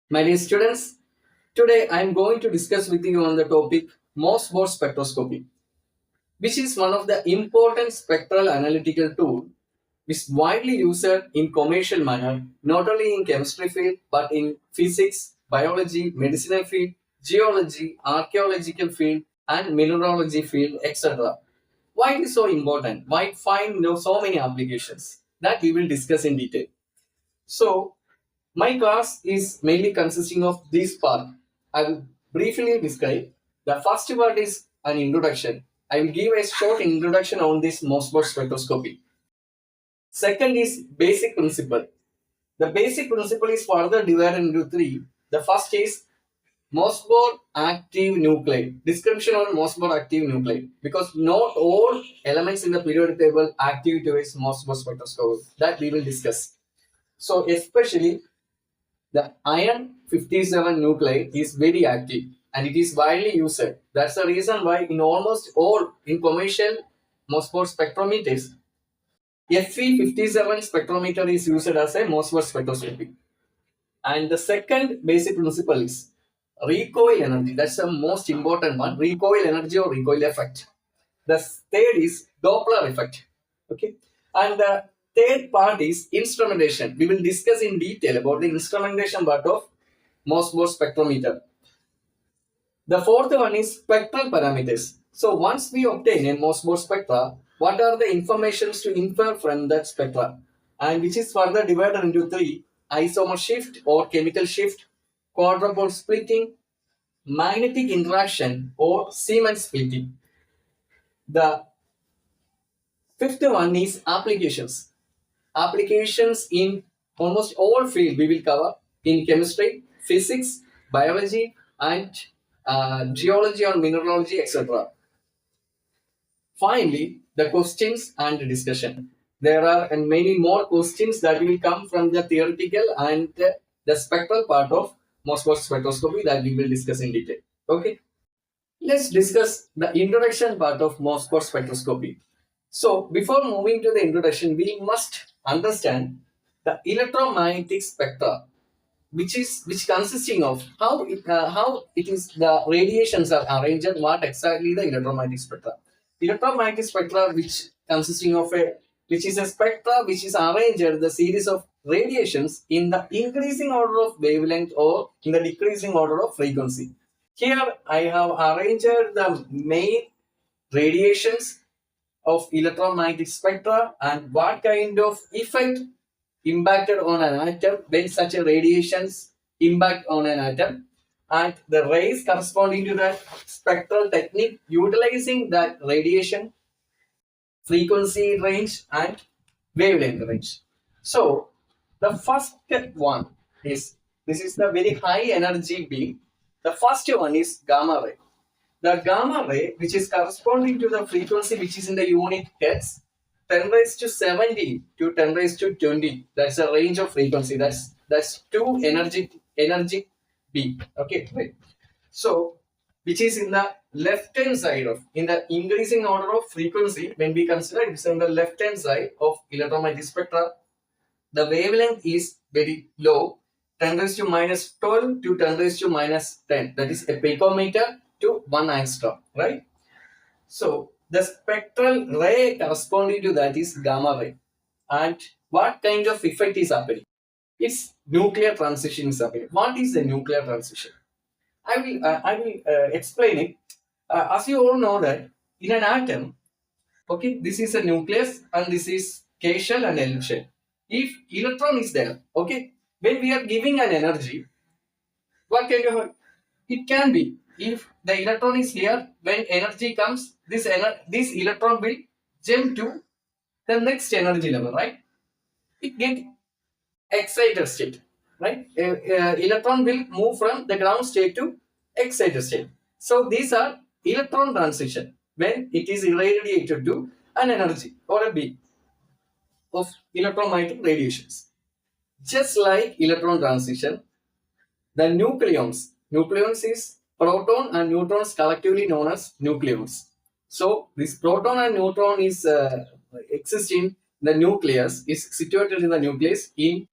My dear students, today I am going to discuss with you on the topic Mössbauer Spectroscopy, which is one of the important spectral analytical tool which is widely used in commercial manner, not only in chemistry field but in physics, biology, medicinal field, geology, archaeological field, and mineralogy field, etc. Why it is so important? Why it find so many applications? That we will discuss in detail. So, my class is mainly consisting of this part. I will briefly describe. The first part is an introduction. I will give a short introduction on this Mössbauer spectroscopy. Second is basic principle. The basic principle is further divided into three. The first is Mössbauer active nuclide. Description on Mössbauer active nuclide. Because not all elements in the periodic table active towards Mössbauer spectroscopy. That we will discuss. So especially the iron 57 nuclide is very active and it is widely used. That's the reason why in almost all in commercial Mössbauer spectrometers, Fe57 spectrometer is used as a Mössbauer spectroscopy. And the second basic principle is recoil energy. That's the most important one. Recoil energy or recoil effect. The third is Doppler effect. Okay. And the third part is instrumentation. We will discuss in detail about the instrumentation part of Mössbauer spectrometer. The fourth one is spectral parameters. So once we obtain a Mössbauer spectra, what are the informations to infer from that spectra? And which is further divided into three: isomer shift or chemical shift, quadrupole splitting, magnetic interaction or Siemens splitting. The fifth one is applications. Applications in almost all fields we will cover in chemistry, physics, biology, and geology or mineralogy, etc. Finally, the questions and discussion. There are many more questions that will come from the theoretical and the spectral part of Mössbauer spectroscopy that we will discuss in detail. Okay. Let's discuss the introduction part of Mössbauer spectroscopy. So, before moving to the introduction, we must understand the electromagnetic spectra, which consisting of how it is the radiations are arranged and what exactly the electromagnetic spectra. Electromagnetic spectra, which is a spectra which is arranged the series of radiations in the increasing order of wavelength or in the decreasing order of frequency. Here I have arranged the main radiations of electromagnetic spectra and what kind of effect impacted on an atom when such a radiations impact on an atom, and the rays corresponding to that spectral technique utilizing that radiation frequency range and wavelength range. So the first one is, this is the very high energy beam. The first one is gamma ray. The gamma ray, which is corresponding to the frequency which is in the unit hertz, 10 raised to 70 to 10 raised to 20. That's a range of frequency. That's two energy beam. Okay, right. So, which is in the left hand side of, in the increasing order of frequency, when we consider it's on the left hand side of electromagnetic spectra, the wavelength is very low, 10 raised to minus 12 to 10 raised to minus 10. That is a picometer to 1 angstrom, right? So the spectral ray corresponding to that is gamma ray. And what kind of effect is happening? It's nuclear transition is happening. What is the nuclear transition? I will explain it. As you all know that in an atom, okay, this is a nucleus and this is K shell and L shell. If electron is there, okay, when we are giving an energy, what kind of, it can be, if the electron is here, when energy comes, this electron will jump to the next energy level, right? It get excited state, right? Electron will move from the ground state to excited state. So these are electron transition when it is irradiated to an energy or a beam of electromagnetic radiations. Just like electron transition, the nucleons is proton and neutrons collectively known as nucleons. So this proton and neutron is existing. The nucleus is situated in the nucleus in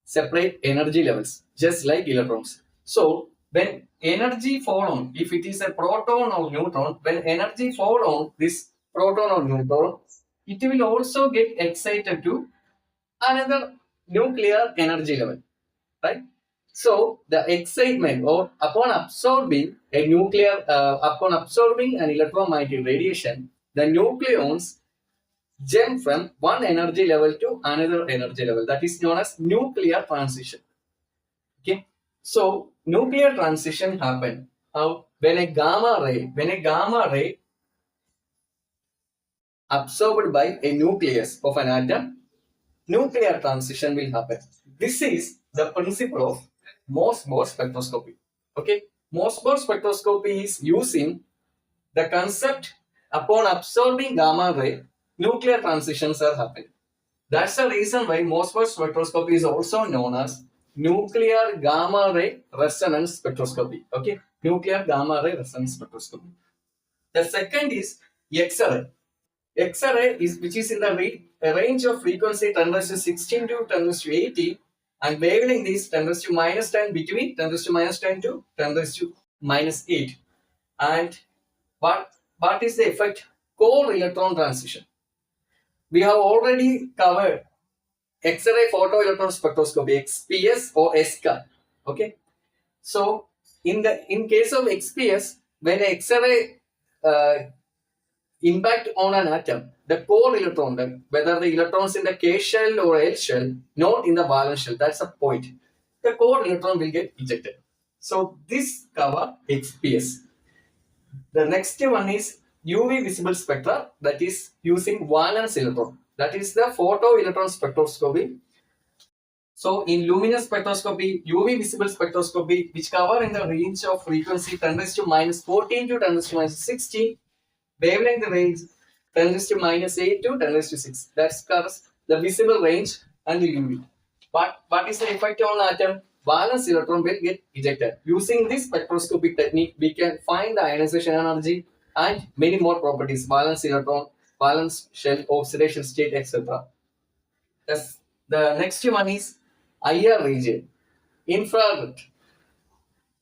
separate energy levels. just like electrons. So when energy fall on, if it is a proton or neutron, when energy fall on this proton or neutron, it will also get excited to another nuclear energy level, right? So the excitement or upon absorbing an electromagnetic radiation, the nucleons jump from one energy level to another energy level. That is known as nuclear transition. Okay, so nuclear transition happen when a gamma ray absorbed by a nucleus of an atom, nuclear transition will happen. This is the principle of Mössbauer spectroscopy. Okay, Mössbauer spectroscopy is using the concept upon absorbing gamma ray, nuclear transitions are happening. That's the reason why Mössbauer spectroscopy is also known as nuclear gamma ray resonance spectroscopy. Okay, nuclear gamma ray resonance spectroscopy. The second is X-ray. X-ray is which is in the range of frequency 10 raised to 16 to 10 raised to 80, and wavelength is 10 raised to minus 10 between 10 raised to minus 10 to 10 raised to minus 8. And what is the effect? Core electron transition. We have already covered X-ray photoelectron spectroscopy, XPS or SCA. Okay, so in case of XPS, when X-ray impact on an atom, the core electron, whether the electrons in the K shell or L shell, not in the valence shell, that's the point. The core electron will get ejected. So this cover XPS. The next one is UV visible spectra, that is using valence electron. That is the photoelectron spectroscopy. So in luminous spectroscopy, UV visible spectroscopy, which cover in the range of frequency 10 raised to minus 14 to 10 raised to minus 16, wavelength range 10 raised to minus 8 to 10 raised to 6. That covers the visible range and the UV. But what is the effect on atom? Valence electron will get ejected. Using this spectroscopic technique, we can find the ionization energy and many more properties. Valence electron, valence shell, oxidation state, etc. The next one is IR region, infrared,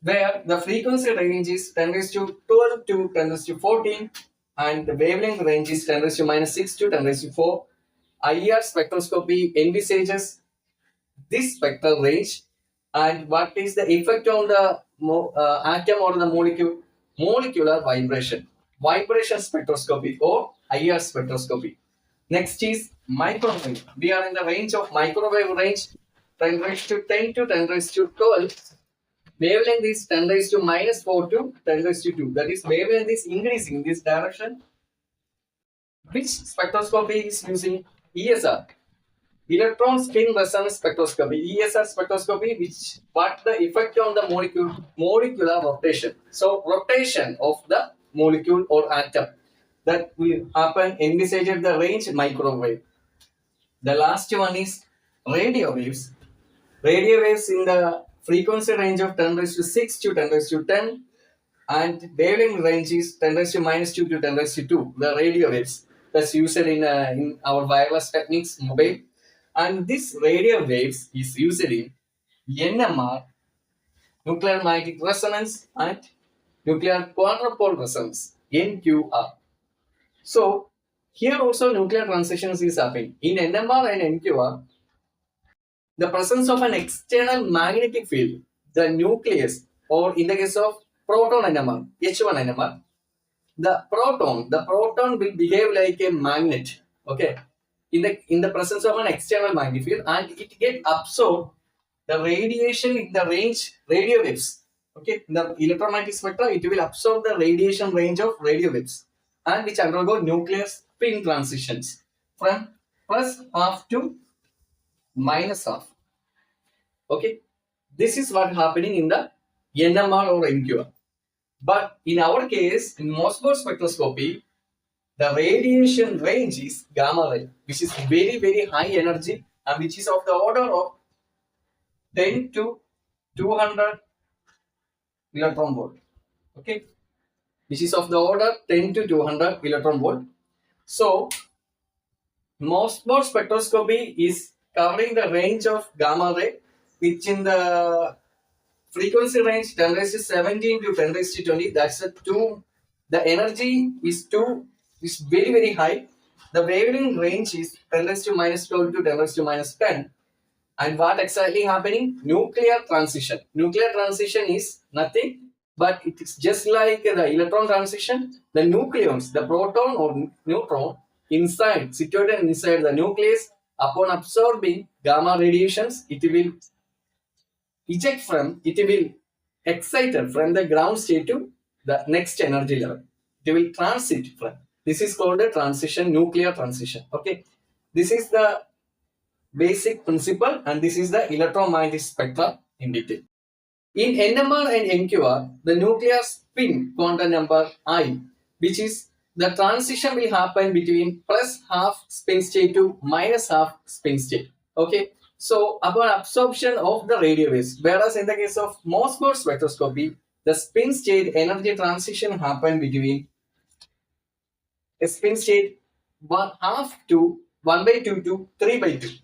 where the frequency range is 10 raised to 12 to 10 raised to 14, and the wavelength range is 10 raised to minus 6 to 10 raised to 4. IR spectroscopy envisages this spectral range, and what is the effect on the atom or the molecule? Molecular vibration spectroscopy or IR spectroscopy. Next is microwave. We are in the range of microwave range 10 raised to 10 to 10 raised to 12. Wavelength is 10 raised to minus 4 to 10 raised to 2. That is, wavelength is increasing in this direction. Which spectroscopy is using? ESR, electron spin resonance spectroscopy. ESR spectroscopy, which what the effect on the molecular rotation. So rotation of the molecule or atom, that will happen envisaged at the range microwave. The last one is radio waves. Radio waves in the frequency range of 10 raised to 6 to 10 raised to 10, and wavelength range is 10 raised to minus 2 to 10 raised to 2. The radio waves that's used in our wireless techniques, mobile. And this radio waves is used in NMR, nuclear magnetic resonance, and nuclear quadrupole resonance, NQR. So here also nuclear transitions is happening. In NMR and NQR, the presence of an external magnetic field, the nucleus, or in the case of proton NMR, H1 NMR, the proton will behave like a magnet. Okay, in the presence of an external magnetic field, and it get absorbed the radiation in the range radio waves. Okay, in the electromagnetic spectra, it will absorb the radiation range of radio waves, and which undergo nuclear spin transitions from plus half to minus half. Okay, this is what happening in the NMR or NQR. But in our case, in Mössbauer spectroscopy, the radiation range is gamma ray, which is very, very high energy and which is of the order of 10 to 200 electron volt. Okay, which is of the order 10 to 200 electron volt. So, Mössbauer spectroscopy is covering the range of gamma ray, which in the frequency range 10 raised to 17 to 10 raised to 20. That's the two. The energy is very very high. The wavelength range is 10 raised to minus 12 to 10 raised to minus 10. And what exactly happening? Nuclear transition. Nuclear transition is nothing but it is just like the electron transition. The nucleons, the proton or neutron inside, situated inside the nucleus, upon absorbing gamma radiations, it will it will excited from the ground state to the next energy level. It will transit from. This is called a transition, nuclear transition. Okay. This is the basic principle and this is the electromagnetic spectrum in detail. In NMR and NQR, the nuclear spin quantum number I, which is the transition will happen between plus half spin state to minus half spin state. Okay. So upon absorption of the radio waves, whereas in the case of Mössbauer spectroscopy, the spin state energy transition happen between a spin state 1/2 to 1/2 to 3/2.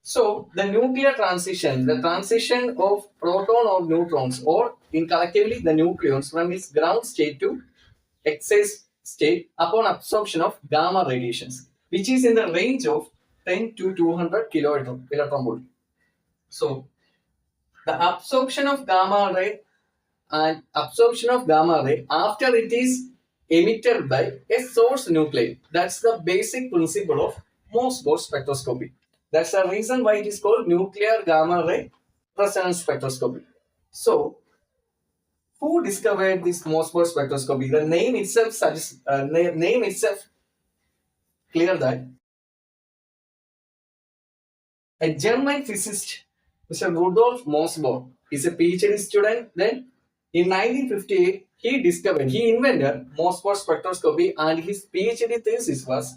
So the nuclear transition, the transition of proton or neutrons or in collectively the nucleons from its ground state to excess state upon absorption of gamma radiations, which is in the range of 10 to 200 kilo electron volt. So the absorption of gamma ray and absorption of gamma ray after it is emitted by a source nuclei. That's the basic principle of Mössbauer spectroscopy. That's the reason why it is called nuclear gamma ray resonance spectroscopy. So, who discovered this Mössbauer spectroscopy? The name itself suggests, name itself clear that a German physicist, Mr. Rudolf Mössbauer, is a PhD student. Then, in 1958, he invented Mössbauer spectroscopy, and his PhD thesis was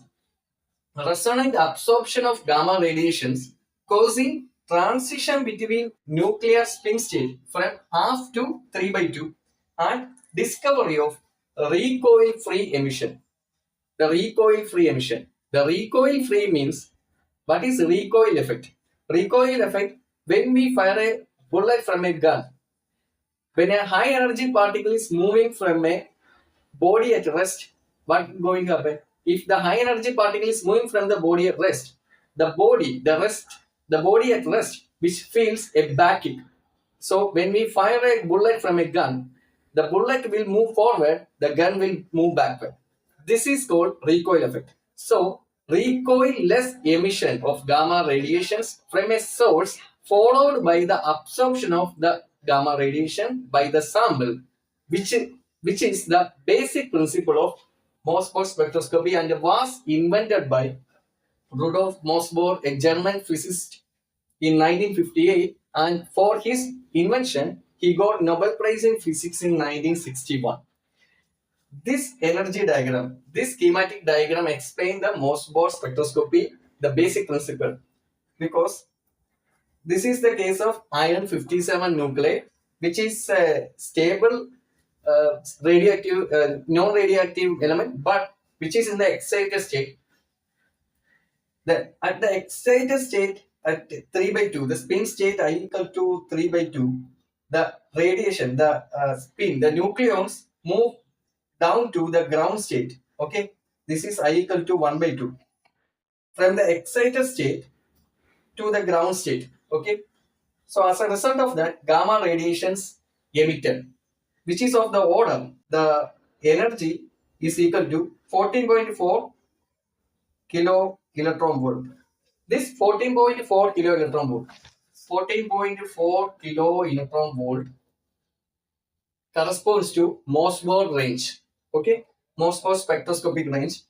resonant absorption of gamma radiations causing transition between nuclear spin state from half to 3/2 and discovery of recoil-free emission. The recoil-free emission. The recoil-free means what is recoil effect? Recoil effect, when we fire a bullet from a gun, when a high energy particle is moving from a body at rest, what is going to happen? If the high energy particle is moving from the body at rest, the body at rest, which feels a back kick. So when we fire a bullet from a gun, the bullet will move forward, the gun will move backward. This is called recoil effect. So recoil-less emission of gamma radiations from a source followed by the absorption of the gamma radiation by the sample, which is the basic principle of Mössbauer spectroscopy and was invented by Rudolf Mössbauer, a German physicist, in 1958. And for his invention, he got Nobel Prize in Physics in 1961. This energy diagram, this schematic diagram explains the Mössbauer spectroscopy, the basic principle. Because this is the case of iron 57 nuclei, which is a stable radioactive, non-radioactive element, but which is in the excited state. At the excited state at 3/2, the spin state I equal to 3/2, the radiation, the spin, the nucleons move down to the ground state. Okay, this is I equal to 1/2. From the excited state to the ground state. Okay, so as a result of that, gamma radiations emitted, which is of the order, the energy is equal to 14.4 kilo electron volt. This 14.4 kilo electron volt, 14.4 kilo electron volt corresponds to Mössbauer range. Okay, Mössbauer spectroscopic range.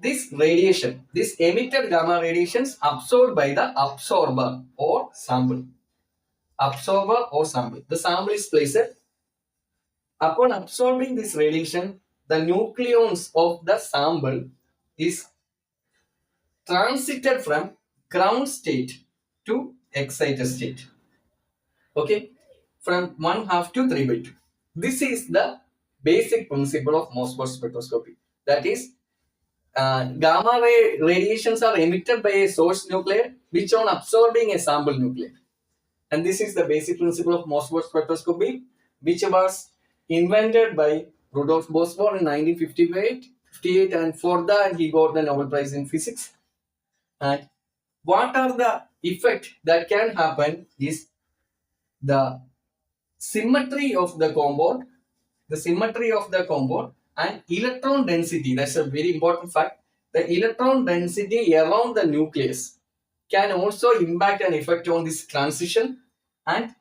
This radiation, this emitted gamma radiations absorbed by the absorber or sample. Absorber or sample. The sample is placed. Upon absorbing this radiation, the nucleons of the sample is transited from ground state to excited state. Okay, from 1/2 to 3/2. This is the basic principle of Mössbauer spectroscopy. That is, gamma ray radiations are emitted by a source nuclei, which on absorbing a sample nuclei. And this is the basic principle of Mössbauer spectroscopy, which was invented by Rudolf Mössbauer in 1958, and for that he got the Nobel Prize in Physics. And what are the effect that can happen is the symmetry of the compound, and electron density. That's a very important fact. The electron density around the nucleus can also impact an effect on this transition, and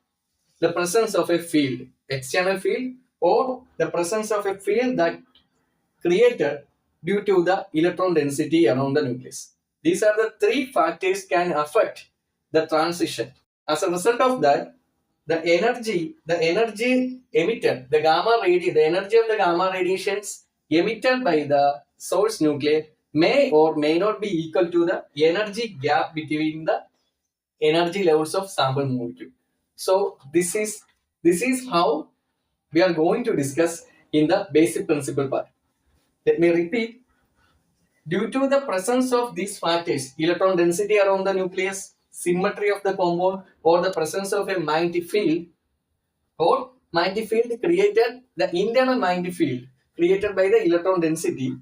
the presence of a field, external field, or the presence of a field that created due to the electron density around the nucleus. These are the three factors can affect the transition. As a result of that, the energy emitted, the energy of the gamma radiations emitted by the source nucleus may or may not be equal to the energy gap between the energy levels of sample molecule. So this is how we are going to discuss in the basic principle part. Let me repeat. Due to the presence of these factors, electron density around the nucleus, symmetry of the compound, or the presence of a magnetic field, created, the internal magnetic field created by the electron density,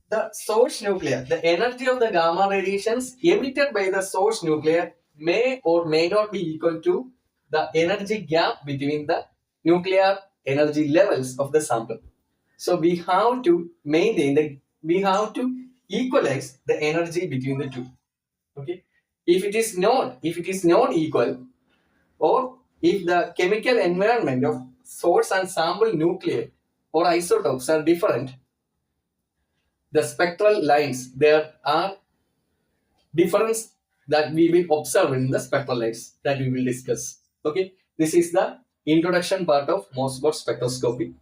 the source nuclear, the energy of the gamma radiations emitted by the source nuclear may or may not be equal to the energy gap between the nuclear energy levels of the sample. So we have to we have to equalize the energy between the two. Okay. If it is not equal, or if the chemical environment of source and sample nuclei or isotopes are different, the spectral lines, there are difference that we will observe in the spectral lines that we will discuss. Okay, this is the introduction part of Mössbauer spectroscopy.